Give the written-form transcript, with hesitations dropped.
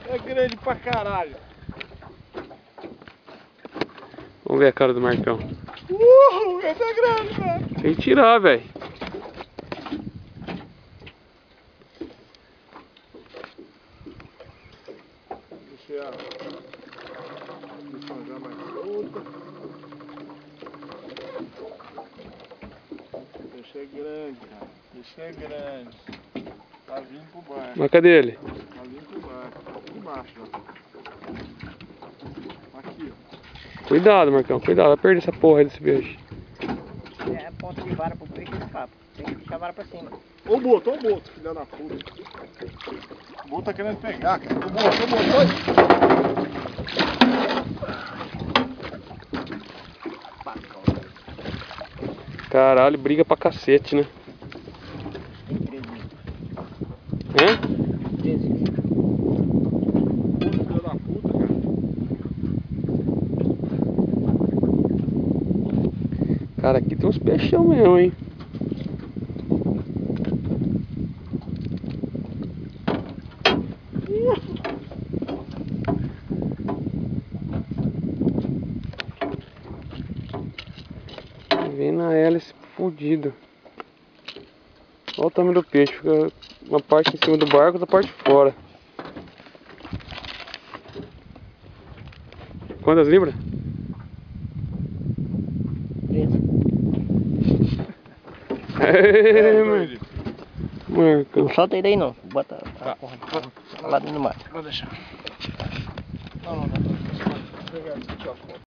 É grande pra caralho. Vamos ver a cara do Marcão. Esse é grande, velho. Tem que tirar, velho. Deixa a já mais solta. Deixa grande, cara. Deixa grande. Tá vindo pro barco. Mas cadê ele? Tá vindo pro barco. Aqui embaixo, ó. Aqui, ó. Cuidado, Marcão. Cuidado. Vai perder essa porra aí desse peixe. É ponto de vara pro peixe, não capa. Tem que puxar a vara pra cima. Ô boto, filha da puta. O boto tá querendo pegar, cara. Ô boto, oi. Caralho, briga pra cacete, né? Tem 13 litros. Hã? 13 litros. Filha da puta, cara. Cara, aqui tem uns peixão mesmo, hein? Vem na hélice fudido. Olha o tamanho do peixe. Fica uma parte em cima do barco, outra parte fora. Quantas libras? 13. Marcão. Não solta ele daí não. Bota a porra lá dentro do mar. Vou deixar. Não. Vou pegar aqui, ó.